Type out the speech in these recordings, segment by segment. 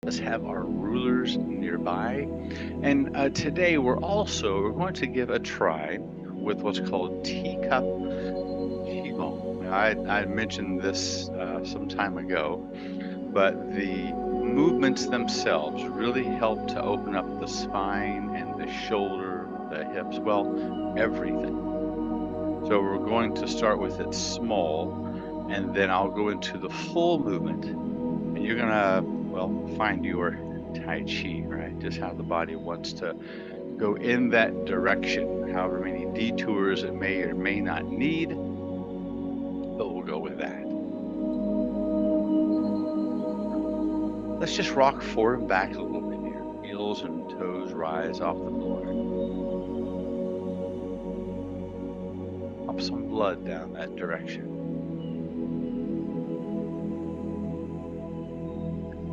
Let's have our rulers nearby. And today we're going to give a try with what's called teacup Qigong. Now, I mentioned this some time ago, but the movements themselves really help to open up the spine and the shoulder, the hips, well, everything. So we're going to start with it small, and then I'll go into the full movement, and you're gonna, well, find your Taiji, right? Just how the body wants to go in that direction, however many detours it may or may not need, but we'll go with that. Let's just rock forward and back a little bit here. Heels and toes rise off the floor. Pop some blood down that direction.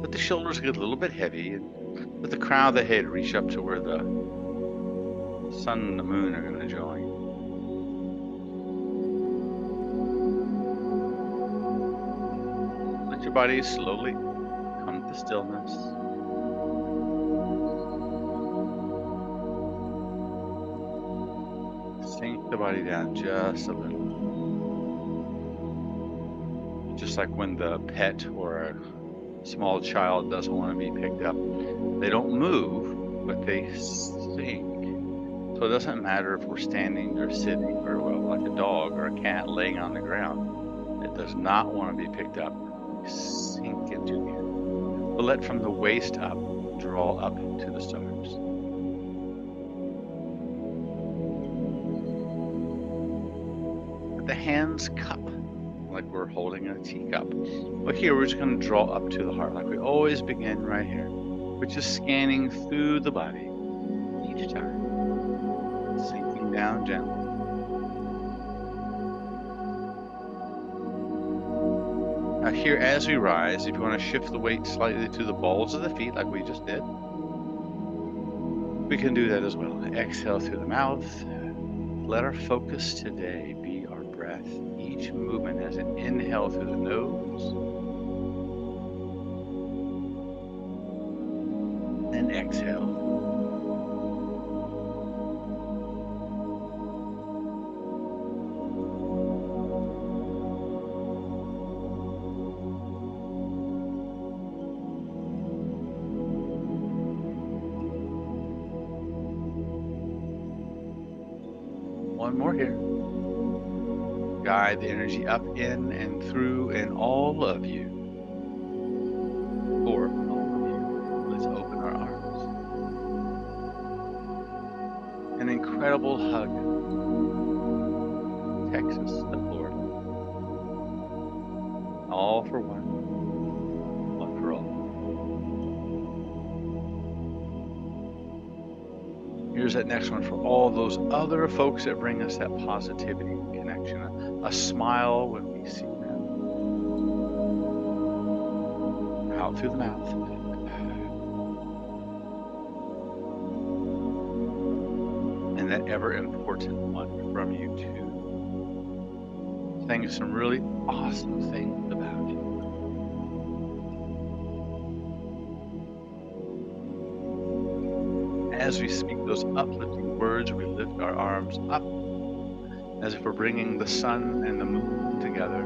Let the shoulders get a little bit heavy, and let the crown of the head reach up to where the sun and the moon are going to join. Let your body slowly come to stillness. Sink the body down just a little. Just like when the pet or a small child doesn't want to be picked up. They don't move, but they sink. So it doesn't matter if we're standing or sitting or, well, like a dog or a cat laying on the ground. It does not want to be picked up. We sink into here. But let from the waist up, draw up to the stars. Let the hands cup like we're holding a teacup. But here we're just going to draw up to the heart like we always begin right here. We're just scanning through the body each time. Sinking down gently. Now here as we rise, if you want to shift the weight slightly to the balls of the feet like we just did, we can do that as well. Exhale through the mouth. Let our focus today be our breath. Each movement as an inhale through the nose, and exhale. One more here. Guide the energy up, in, and through, and all of you. For all of you. Let's open our arms. An incredible hug. Texas to Florida. All for one. One for all. Here's that next one for all those other folks that bring us that positivity and connection. A smile when we see them. Out through the mouth. And that ever important one from you too. Saying some really awesome things about you. As we speak those uplifting words, we lift our arms up as if we're bringing the sun and the moon together.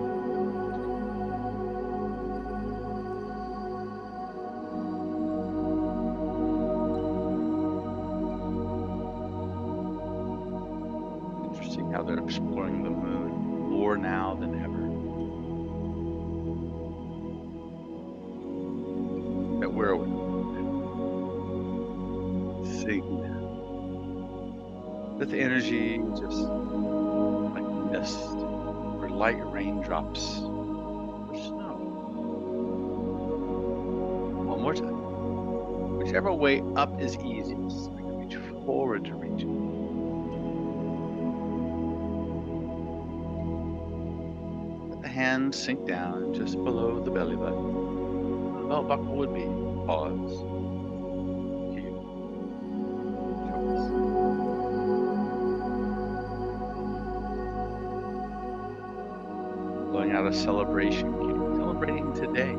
Interesting how they're exploring the moon more now than ever. That we're with them. Sing. Let the energy just like mist or light raindrops or snow. One more time. Whichever way up is easiest, we can reach forward to reach it. Let the hands sink down just below the belly button. The belt buckle would be. Pause. Blowing out a celebration, celebrating today.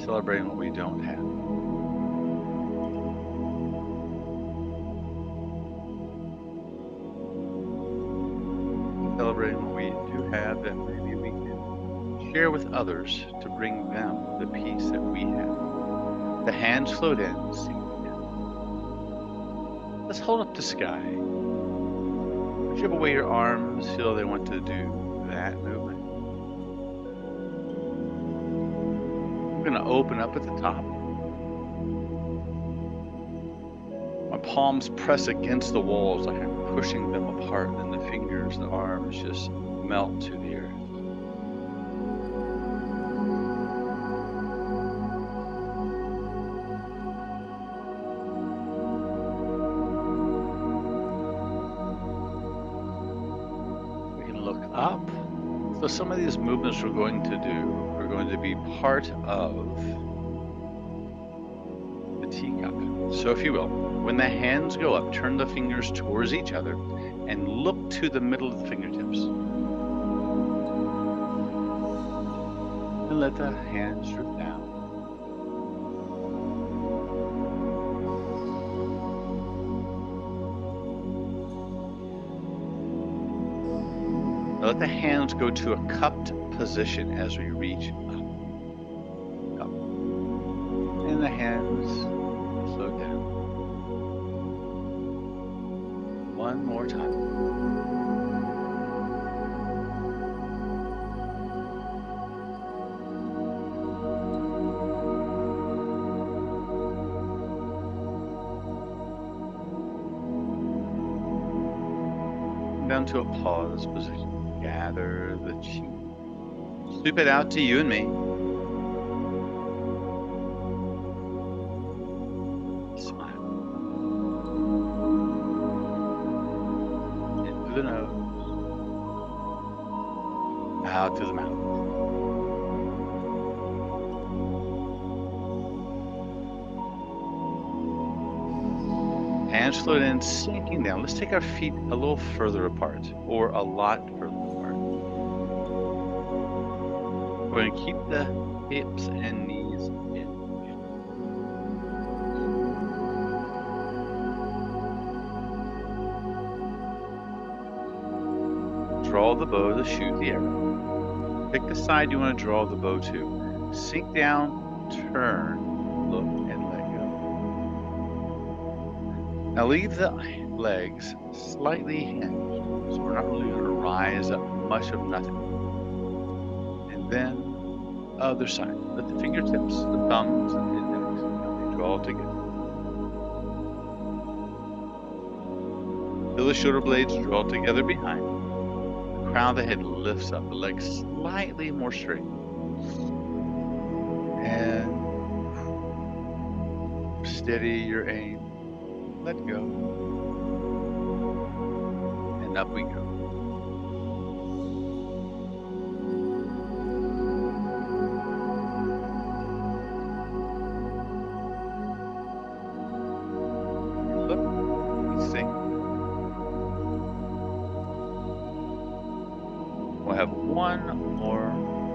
celebrating what we don't have. Celebrating what we do have that maybe we can share with others to bring them the peace that we have. The hands float in, sink in. Let's hold up the sky. Whichever way your arms feel they want to do that movement. We're going to open up at the top. My palms press against the walls like I'm pushing them apart, and the fingers, the arms just melt to the earth. We can look up. So some of these movements we're going to do are going to be part of the teacup. So if you will, when the hands go up, turn the fingers towards each other and look to the middle of the fingertips. And let the hands drip down. Now let the hands go to a cupped position as we reach up. Up. And the hands slow down. One more time. Down to a pause position. Gather the chi. Sweep it out to you and me. Smile. In through the nose. Out through the mouth. Hands float in, sinking down. Let's take our feet a little further apart, or a lot further apart. We're going to keep the hips and knees in. Draw the bow to shoot the arrow. Pick the side you want to draw the bow to. Sink down, turn, look, and let go. Now leave the legs slightly hinged, so we're not really going to rise up much of nothing. And then, other side. Let the fingertips, the thumbs, and the index draw together. Feel the shoulder blades draw together behind. The crown of the head lifts up, the legs slightly more straight. And steady your aim. Let go. And up we go. Look, we sink. We'll have one more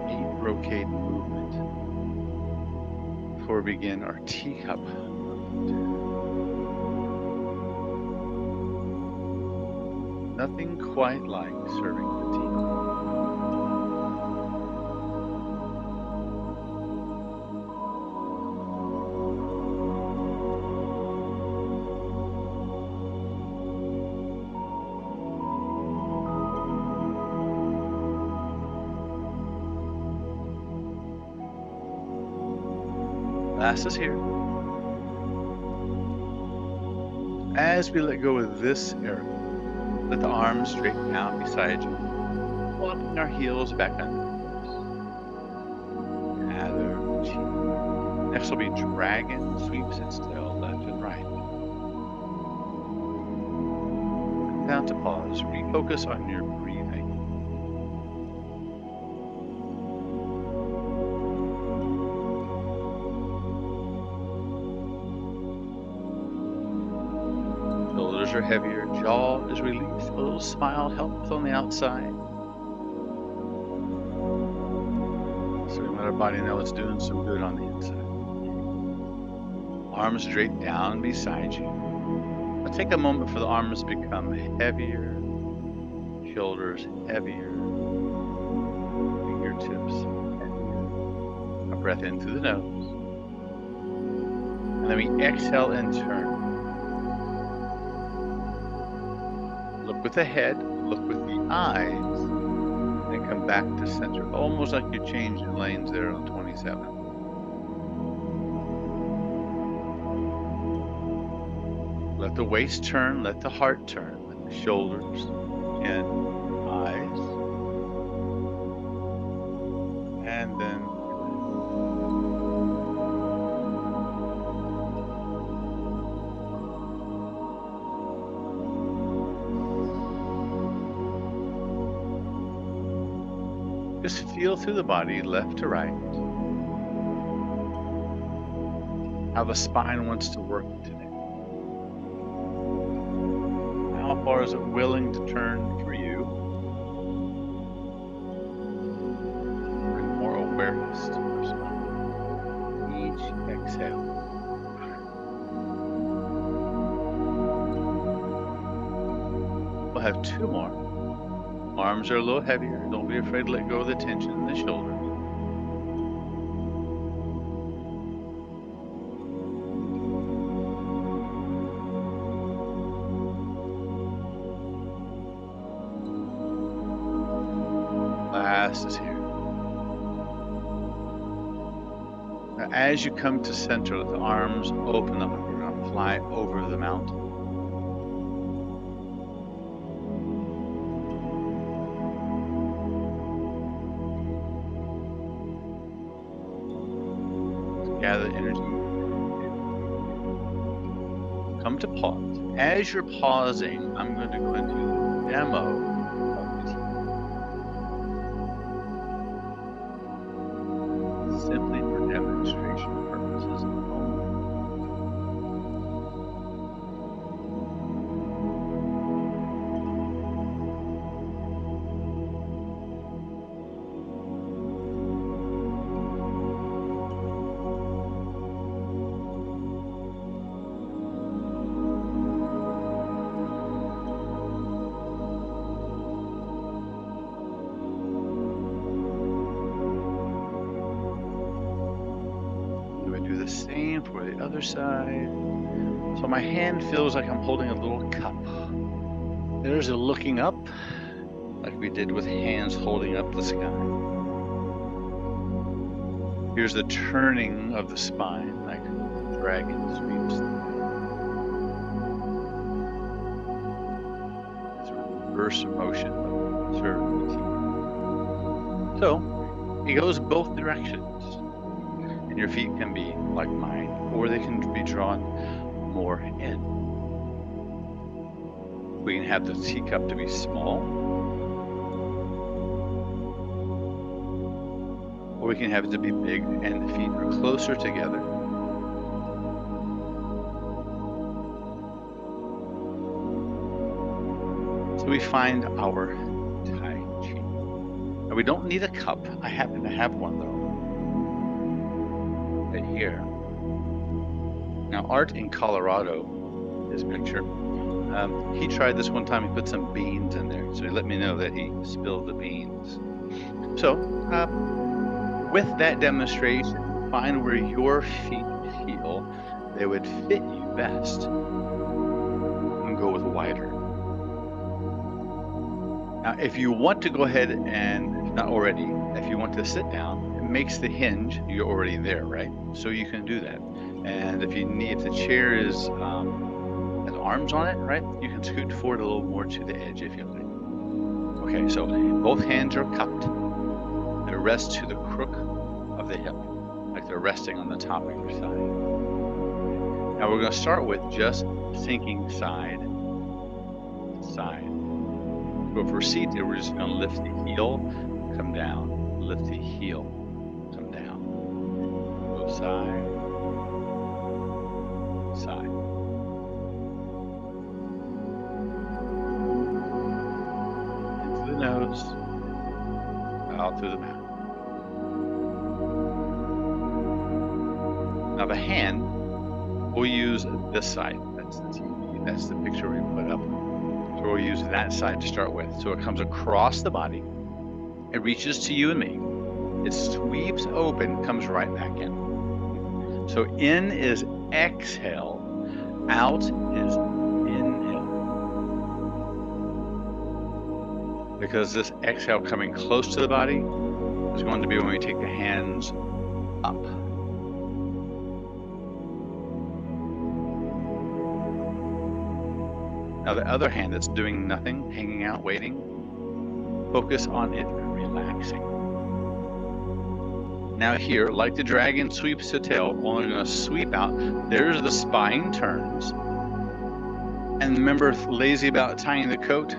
deep brocade movement before we begin our teacup movement. Nothing quite like serving the tea. Last is here. As we let go of this arrow, let the arms straighten out beside you, walking our heels back under the hips. Gather chi. Next will be dragon, sweeps it still, left and right. Come down to pause, refocus on your breathing. Shoulders are heavier, jaw is released, a little smile helps on the outside. So we let our body know it's doing some good on the inside. Arms draped down beside you. Now take a moment for the arms to become heavier, shoulders heavier, fingertips heavier. A breath in through the nose. And then we exhale and turn. Look with the head, look with the eyes, and come back to center. Almost like you're changing lanes there on 27. Let the waist turn, let the heart turn, let the shoulders, chin, eyes, and then just feel through the body, left to right, how the spine wants to work today. How far is it willing to turn for you? Bring more awareness to your spine. Each exhale. We'll have two more. Arms are a little heavier. Don't be afraid to let go of the tension in the shoulders. Last is here. Now, as you come to center, let the arms open up. We're going to fly over the mountain. Gather energy. Come to pause. As you're pausing, I'm going to go into the demo of the Qigong. Simply for demonstration purposes only. Same for the other side. So my hand feels like I'm holding a little cup. There's a looking up, like we did with hands holding up the sky. Here's the turning of the spine, like a dragon sweeps. It's a reverse motion of serpentine. So it goes both directions. Your feet can be like mine, or they can be drawn more in. We can have the teacup to be small, or we can have it to be big and the feet are closer together. So we find our Taiji. Now we don't need a cup. I happen to have one though. Right here. Now, Art in Colorado, his picture, he tried this one time. He put some beans in there, so he let me know that he spilled the beans. So, with that demonstration, find where your feet feel they would fit you best, and go with wider. Now, if you want to go ahead and, if not already, if you want to sit down, makes the hinge, you're already there, right? So you can do that. And if you need, if the chair is has arms on it, right, you can scoot forward a little more to the edge if you like. Okay, so both hands are cupped. They rest to the crook of the hip, like they're resting on the top of your side. Now we're going to start with just sinking side to side. So for seat, we're just going to lift the heel, come down, lift the heel. Side, side. In through the nose, out through the mouth. Now the hand, we'll use this side. That's the TV. That's the picture we put up. So we'll use that side to start with. So it comes across the body. It reaches to you and me. It sweeps open, comes right back in. So in is exhale, out is inhale. Because this exhale coming close to the body is going to be when we take the hands up. Now the other hand that's doing nothing, hanging out, waiting, focus on it relaxing. Now here, like the dragon sweeps the tail, only going to sweep out. There's the spine turns. And remember, lazy about tying the coat?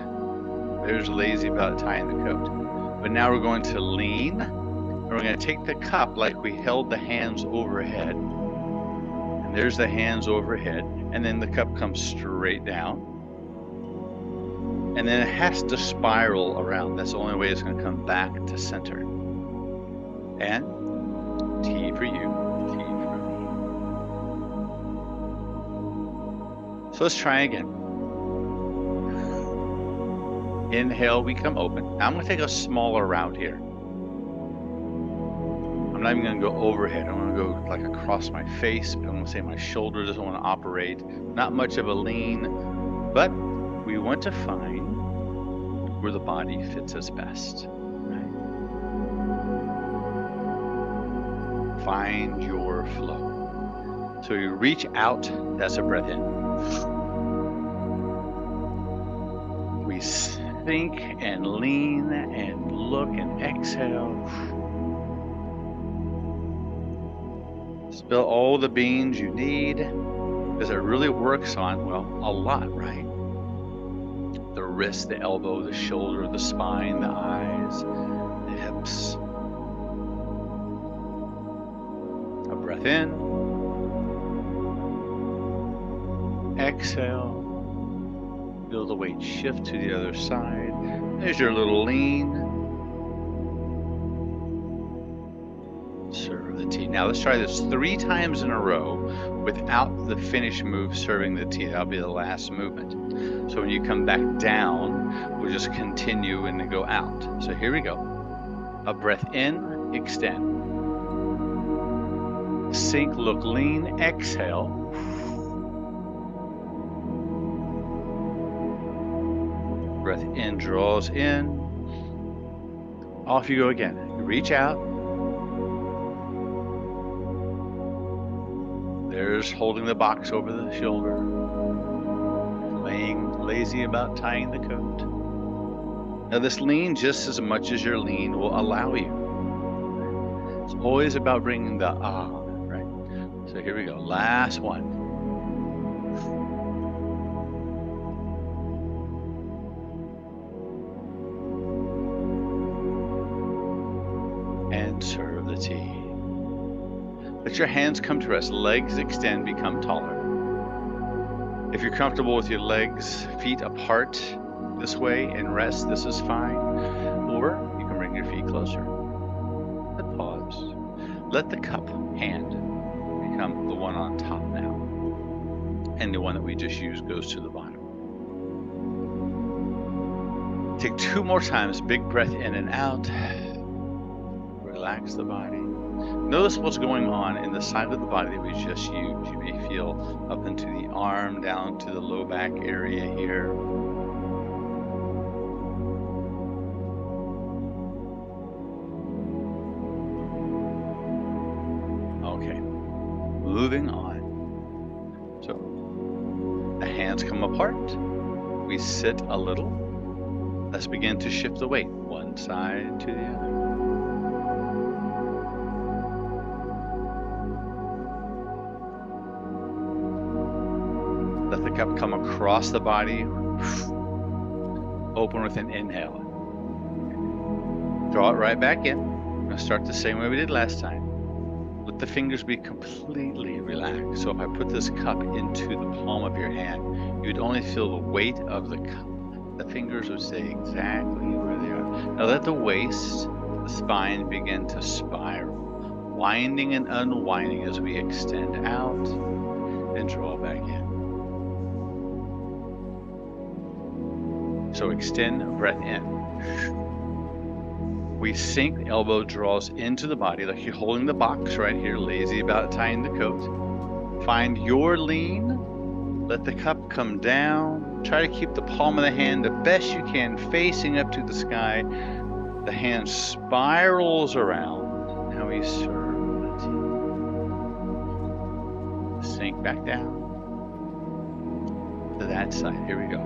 There's lazy about tying the coat. But now we're going to lean, and we're going to take the cup like we held the hands overhead. And there's the hands overhead, and then the cup comes straight down. And then it has to spiral around. That's the only way it's going to come back to center. And T for you, T for me. So let's try again. Inhale, we come open. Now I'm going to take a smaller route here. I'm not even going to go overhead. I'm going to go like across my face. I'm going to say my shoulder doesn't want to operate. Not much of a lean, but we want to find where the body fits us best. Right? Find your flow. So you reach out, that's a breath in. We sink and lean and look and exhale. Spill all the beans you need, because it really works on, well, a lot, right? The wrist, the elbow, the shoulder, the spine, the eyes, the hips. A breath in. Exhale. Feel the weight shift to the other side. There's your little lean. Serve the tea. Now let's try this 3 times in a row without the finish move serving the tea. That'll be the last movement. So when you come back down, we'll just continue and then go out. So here we go. A breath in, extend. Sink, look, lean, exhale. Breath in draws in. Off you go again. Reach out. There's holding the box over the shoulder. Laying lazy about tying the coat. Now this lean, just as much as your lean will allow you. It's always about bringing the right? So here we go. Last one. And serve the tea. Let your hands come to rest. Legs extend, become taller. If you're comfortable with your legs, feet apart this way and rest, this is fine. Or you can bring your feet closer. But pause. Let the cup hand become the one on top now. And the one that we just used goes to the bottom. Take 2 more times. Big breath in and out. Relax the body. Notice what's going on in the side of the body that we just used. You may feel up into the arm, down to the low back area here. Okay, moving on. So the hands come apart. We sit a little. Let's begin to shift the weight one side to the other. Let the cup come across the body. Open with an inhale. Draw it right back in. We're going to start the same way we did last time. Let the fingers be completely relaxed. So if I put this cup into the palm of your hand, you'd only feel the weight of the cup. The fingers would stay exactly where they are. Now let the waist, the spine begin to spiral. winding and unwinding as we extend out and draw back in. So extend, breath in. We sink, the elbow draws into the body like you're holding the box right here, lazy about tying the coat. Find your lean. Let the cup come down. Try to keep the palm of the hand the best you can facing up to the sky. The hand spirals around. Now we serve the tea. Sink back down to that side. Here we go.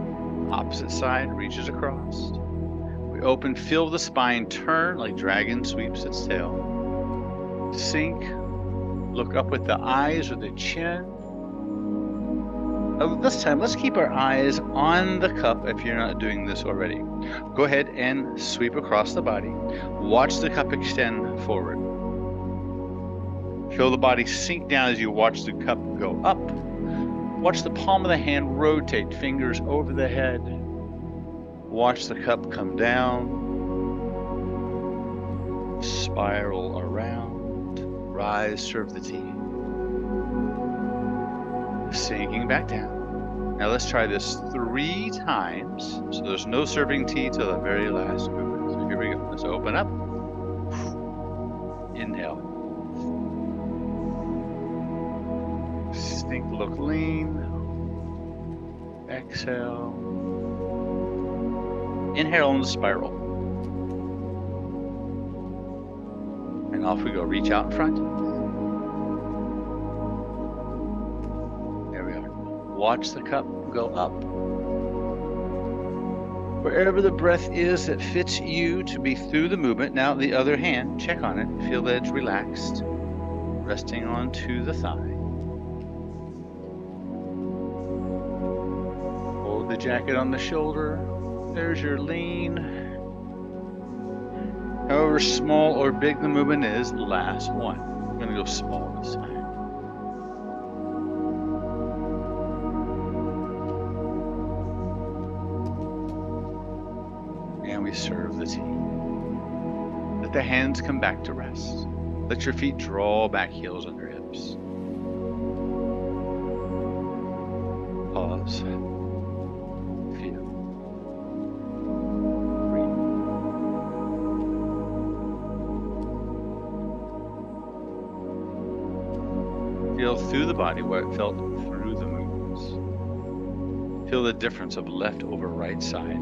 Opposite side reaches across. We open, feel the spine turn like dragon sweeps its tail. Sink. Look up with the eyes or the chin. This time, let's keep our eyes on the cup if you're not doing this already. Go ahead and sweep across the body. Watch the cup extend forward. Feel the body sink down as you watch the cup go up. Watch the palm of the hand rotate, fingers over the head. Watch the cup come down. Spiral around. Rise, serve the tea. Sinking back down. Now let's try this 3 times. So there's no serving tea till the very last movement. So here we go. Let's open up. Inhale. Sink, look lean. Exhale. Inhale on the spiral. And off we go. Reach out in front. Watch the cup go up. Wherever the breath is that fits you to be through the movement. Now the other hand, check on it. Feel that it's relaxed. Resting onto the thigh. Hold the jacket on the shoulder. There's your lean. However small or big the movement is, last one. I'm going to go small this time. Serve the tea. Let the hands come back to rest. Let your feet draw back, heels under hips. Pause. Feel. Breathe. Feel through the body what it felt through the movements. Feel the difference of left over right side.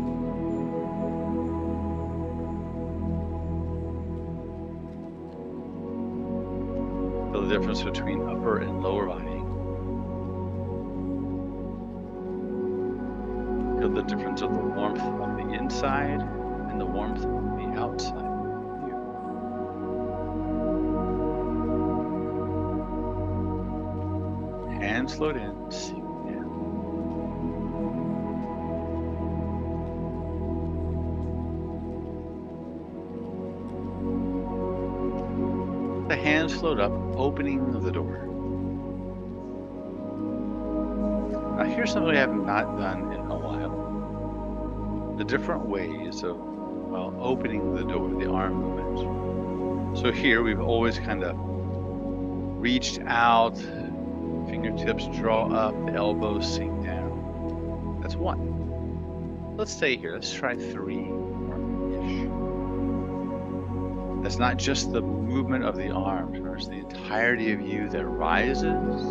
The difference between upper and lower body. Feel the difference of the warmth of the inside and the warmth of the outside. Hands float in, sink down. The hands float up, opening the door. Now here's something I have not done in a while. The different ways of opening the door, the arm movements. So here we've always kind of reached out, fingertips draw up, the elbows sink down. That's 1. Let's stay here. Let's try 3-ish. That's not just the movement of the arms, it's the entirety of you that rises,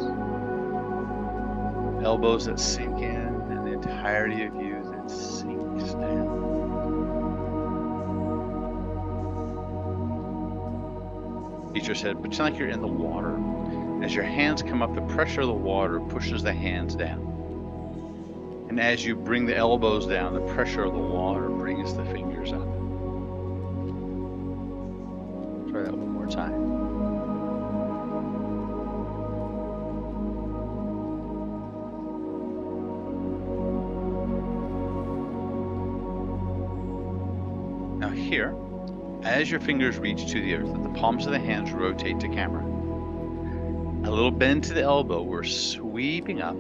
elbows that sink in, and the entirety of you that sinks down. Teacher said, pretend like you're in the water. As your hands come up, the pressure of the water pushes the hands down. And as you bring the elbows down, the pressure of the water brings the fingers up. Try that one more time. Now here, as your fingers reach to the earth, let the palms of the hands rotate to camera. A little bend to the elbow, we're sweeping up.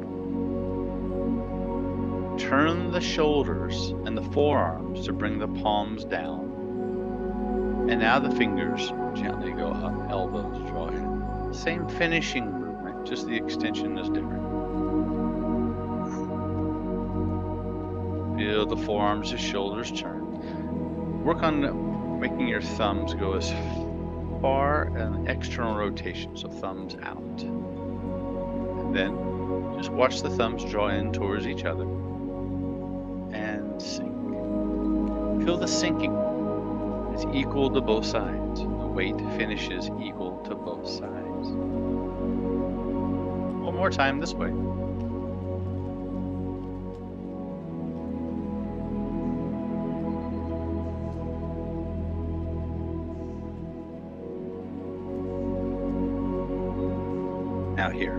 Turn the shoulders and the forearms to bring the palms down. And now the fingers gently go up, elbows draw in. Same finishing movement, just the extension is different. Feel the forearms, the shoulders turn. Work on making your thumbs go as far an external rotation, so thumbs out. And then just watch the thumbs draw in towards each other and sink. Feel the sinking. It's equal to both sides. The weight finishes equal to both sides. One more time this way. Now here.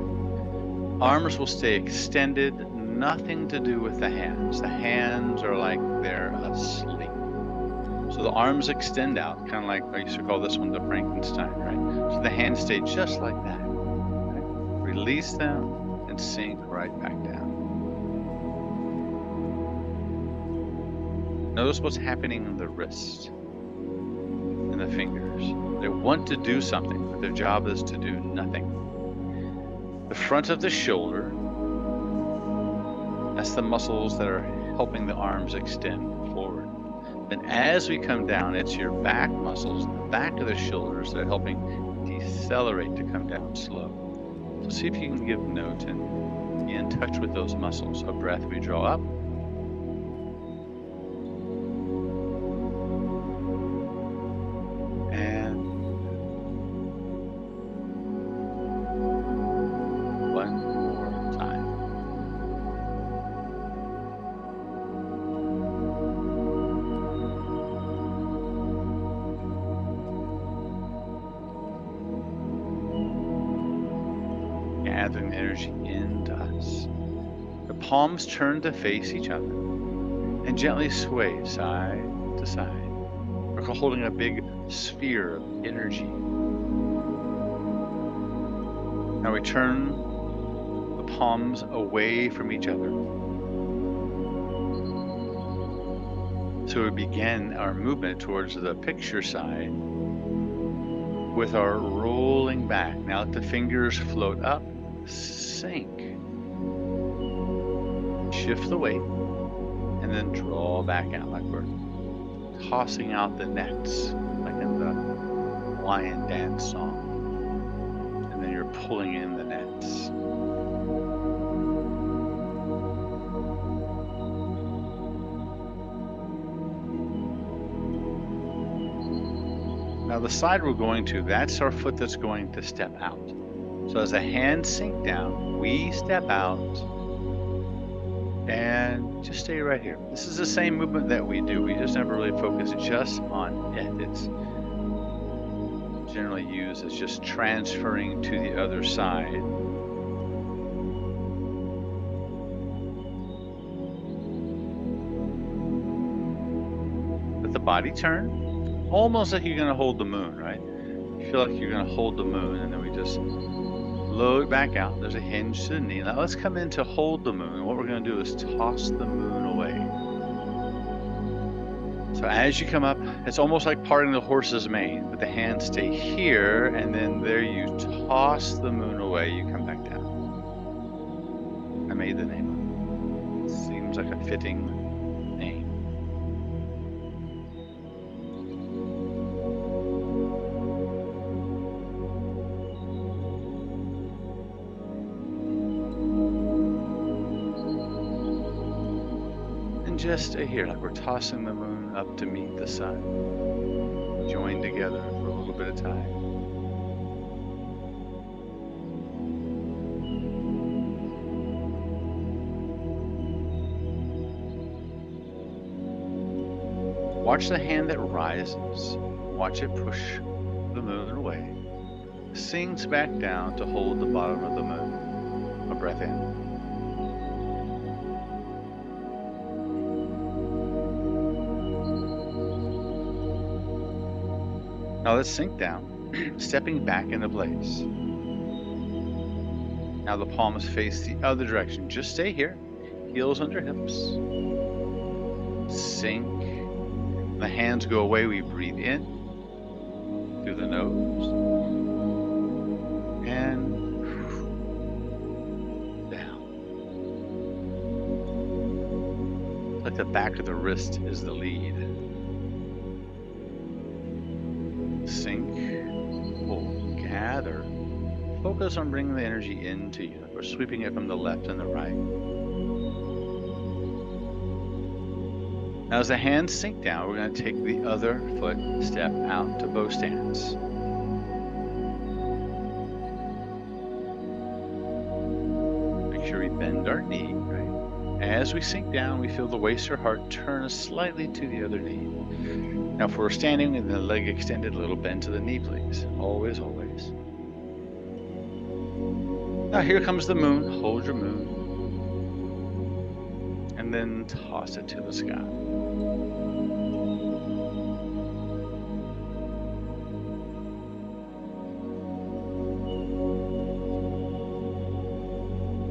Arms will stay extended, nothing to do with the hands. The hands are like they're asleep. So the arms extend out, kind of like I used to call this one the Frankenstein, right? So the hands stay just like that. Right? Release them and sink right back down. Notice what's happening in the wrist and the fingers. They want to do something, but their job is to do nothing. The front of the shoulder, that's the muscles that are helping the arms extend forward. And as we come down, it's your back muscles, the back of the shoulders that are helping decelerate to come down slow. So see if you can give note and be in touch with those muscles. A breath, we draw up. And one more time. Gathering energy into us. The palms turn to face each other and gently sway side to side. We're holding a big sphere of energy. Now we turn the palms away from each other. So we begin our movement towards the picture side with our rolling back. Now let the fingers float up, sink. Shift the weight, and then draw back out like we're tossing out the nets, like in the lion dance song. And then you're pulling in the nets. Now the side we're going to, that's our foot that's going to step out. So as the hands sink down, we step out and just stay right here. This is the same movement that we do. We just never really focus just on it. It's generally used as just transferring to the other side. Let the body turn, almost like you're going to hold the moon, right? You feel like you're going to hold the moon, and then we just load back out. There's a hinge to the knee. Now let's come in to hold the moon. What we're going to do is toss the moon away. So as you come up, it's almost like parting the horse's mane, but the hands stay here, and then there you toss the moon away. You come back down. I made the name up. Seems like a fitting name. Just stay here, like we're tossing the moon up to meet the sun. Join together for a little bit of time. Watch the hand that rises. Watch it push the moon away. Sinks back down to hold the bottom of the moon. A breath in. Now let's sink down, stepping back into place. Now the palms face the other direction. Just stay here, heels under hips. Sink. The hands go away, we breathe in. through the nose and down. Like the back of the wrist is the lead. Sink, pull, gather. Focus on bringing the energy into you. We're sweeping it from the left and the right. Now as the hands sink down, we're going to take the other foot, step out to bow stance. Make sure we bend our knee, right? As we sink down, we feel the waist or heart turn slightly to the other knee. Now if we're standing with the leg extended, a little bend to the knee, please. Always, always. Now here comes the moon. Hold your moon. And then toss it to the sky.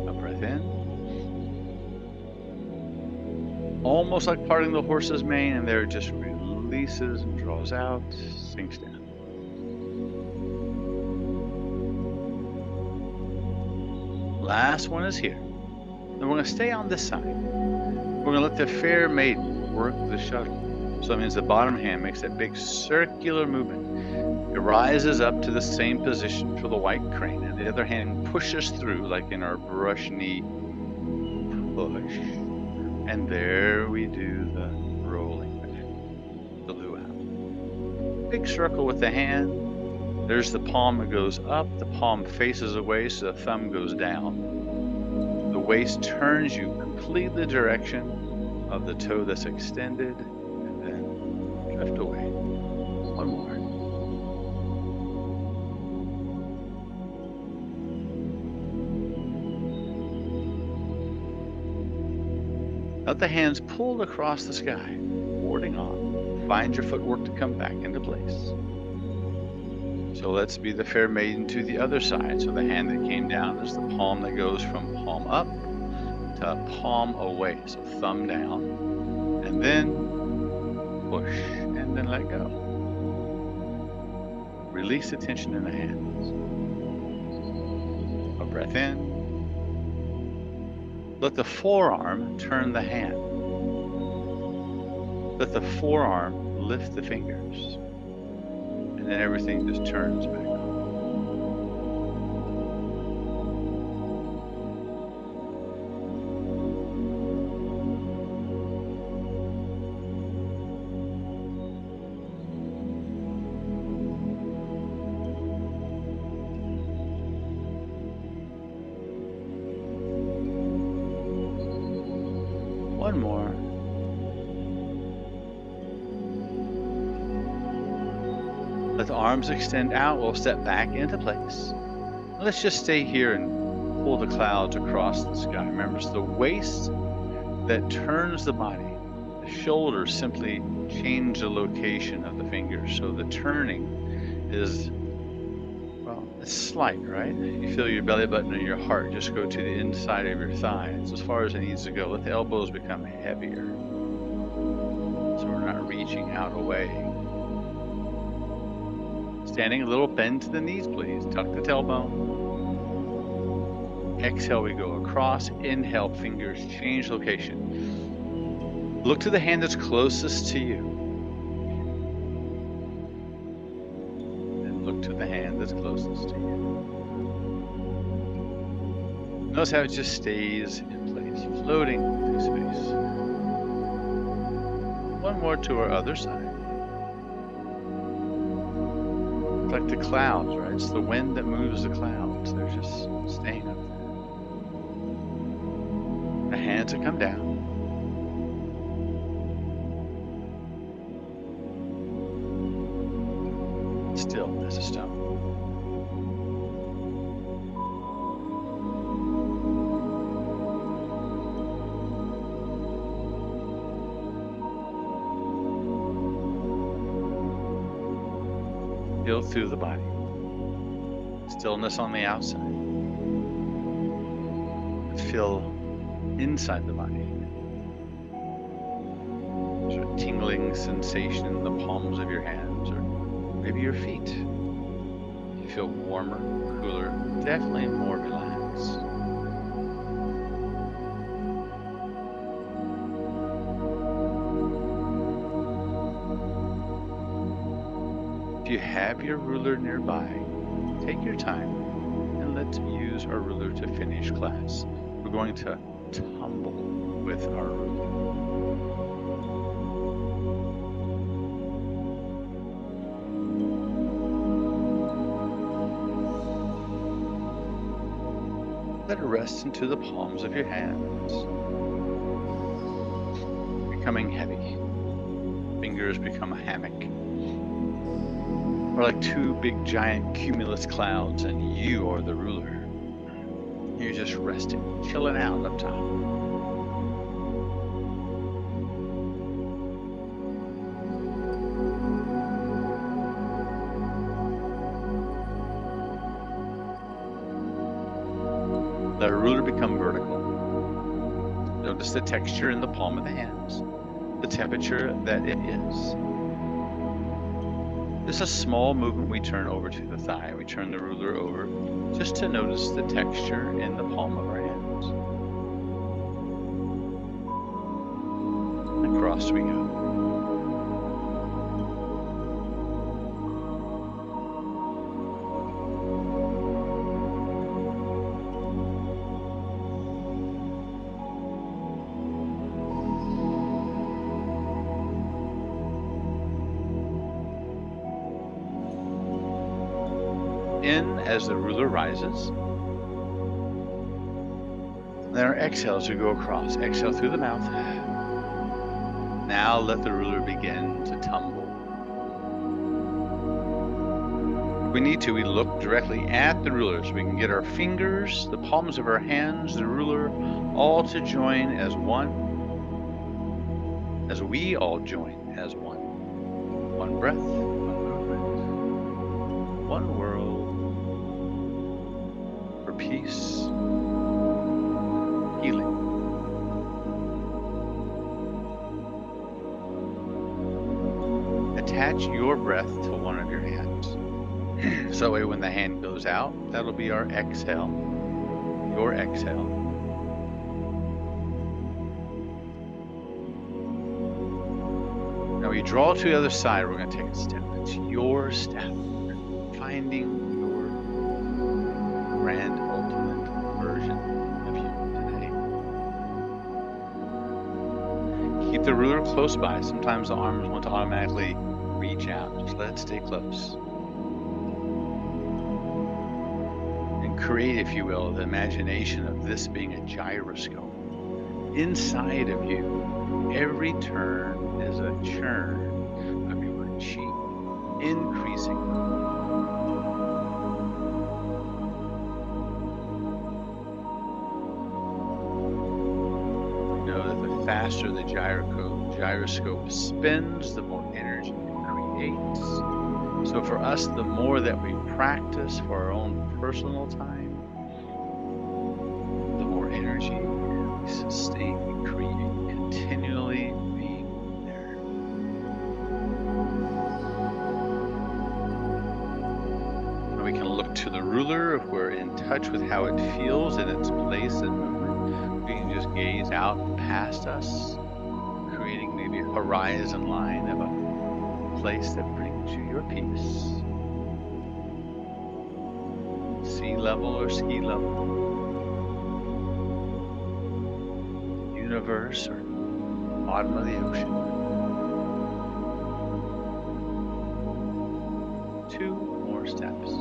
A breath in. Almost like parting the horse's mane, and there it just releases and draws out, sinks down. Last one is here. Then we're going to stay on this side. We're going to let the fair maiden work the shuttle. So that means the bottom hand makes that big circular movement. It rises up to the same position for the white crane, and the other hand pushes through like in our brush knee push. And there we do the rolling back, the luau. Big circle with the hand. There's the palm that goes up, the palm faces away, so the thumb goes down. The waist turns you completely the direction of the toe that's extended, and then drift away. One more. Let the hands pull across the sky, warding off. Find your footwork to come back into place. So let's be the fair maiden to the other side. So the hand that came down is the palm that goes from palm up to palm away. So thumb down, and then push, and then let go. Release the tension in the hands. A breath in. Let the forearm turn the hand. Let the forearm lift the fingers. And then everything just turns back on. One more. Let the arms extend out. We'll step back into place. Let's just stay here and pull the clouds across the sky. Remember, it's the waist that turns the body. The shoulders simply change the location of the fingers. So the turning is, well, it's slight, right? You feel your belly button and your heart just go to the inside of your thighs as far as it needs to go. Let the elbows become heavier, so we're not reaching out away. Standing, a little bend to the knees, please. Tuck the tailbone. Exhale, we go across. Inhale, fingers change location. Look to the hand that's closest to you. And look to the hand that's closest to you. Notice how it just stays in place, floating through space. One more to our other side. It's like the clouds, right? It's the wind that moves the clouds. They're just staying up there. The hands that come down. Still as a stone. Feel through the body. Stillness on the outside. Feel inside the body. Sort of tingling sensation in the palms of your hands, or Maybe your feet. You feel warmer, cooler, definitely more relaxed. If you have your ruler nearby, take your time and let's use our ruler to finish class. We're going to tumble with our ruler. Let it rest into the palms of your hands, becoming heavy. Fingers become a hammock, or like two big giant cumulus clouds, and you are the ruler. You're just resting, chilling out up top. Let a ruler become vertical. Notice the texture in the palm of the hands, the temperature that it is. Just a small movement, we turn over to the thigh. We turn the ruler over just to notice the texture in the palm of our hands. Across we go. In as the ruler rises. Then our exhale as we go across. Exhale through the mouth. Now let the ruler begin to tumble. If we need to, we look directly at the ruler so we can get our fingers, the palms of our hands, the ruler, all to join as one. As we all join as one. One breath, one movement, one world. Peace, healing. Attach your breath to one of your hands. So that way when the hand goes out, that'll be our exhale, your exhale. Now we draw to the other side, we're going to take a step. It's your step. Finding your grand ultimate version of you today. Keep the ruler close by. Sometimes the arms want to automatically reach out. Just let it stay close. And create, if you will, the imagination of this being a gyroscope. Inside of you, every turn is a churn of your chi, increasing. The faster the gyroscope spins, the more energy it creates. So for us, the more that we practice for our own personal time, the more energy we sustain, we create, continually being there. And we can look to the ruler if we're in touch with how it feels in its place and movement. We can just gaze out past us, creating maybe a horizon line of a place that brings you your peace. Sea level or ski level, universe or bottom of the ocean. 2 more steps.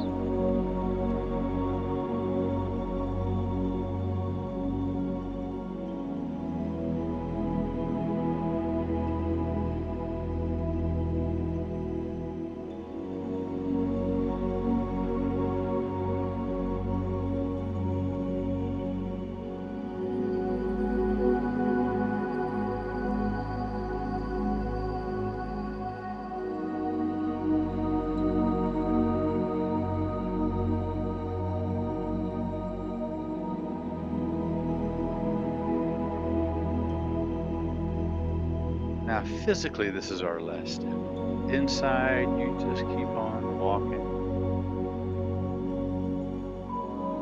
Now, physically, this is our last step. inside, you just keep on walking,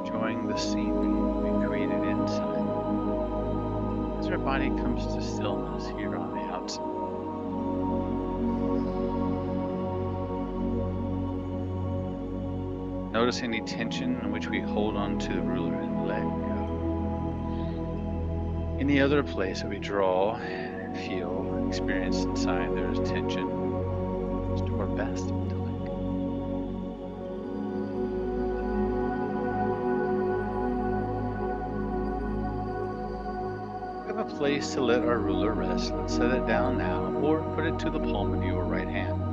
enjoying the scenery we created inside as our body comes to stillness here on the outside. Notice any tension in which we hold on to the ruler and let go. Any other place that we draw, feel, experience inside there is tension, let's do our best to let go. We have a place to let our ruler rest. Let's set it down now or put it to the palm of your right hand.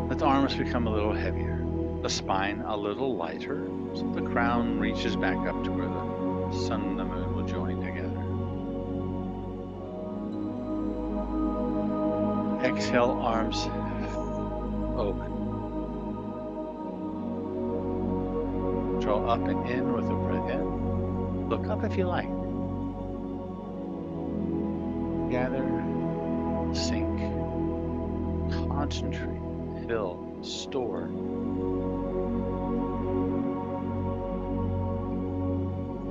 Let the arms become a little heavier, the spine a little lighter, so the crown reaches back up to where the sun and the moon will join together. Exhale, arms open. Draw up and in with the breath in. Look up if you like. Gather, sink, concentrate. Fill, store.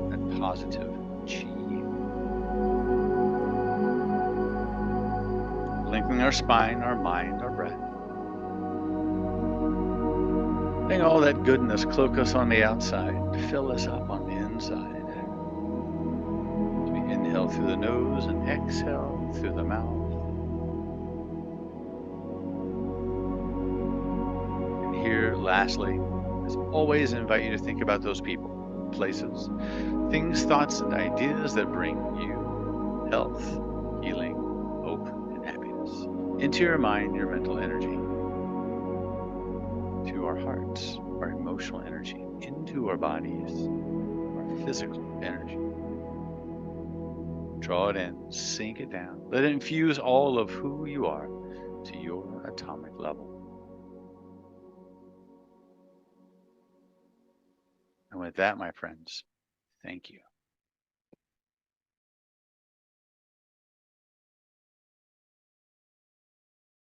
That positive chi. Lengthening our spine, our mind, our breath. Letting all that goodness cloak us on the outside, fill us up on the inside. As we inhale through the nose and exhale through the mouth. Here, lastly, as always, I invite you to think about those people, places, things, thoughts, and ideas that bring you health, healing, hope, and happiness into your mind, your mental energy, to our hearts, our emotional energy, into our bodies, our physical energy. Draw it in, sink it down, let it infuse all of who you are to your atomic level. And with that, my friends, thank you.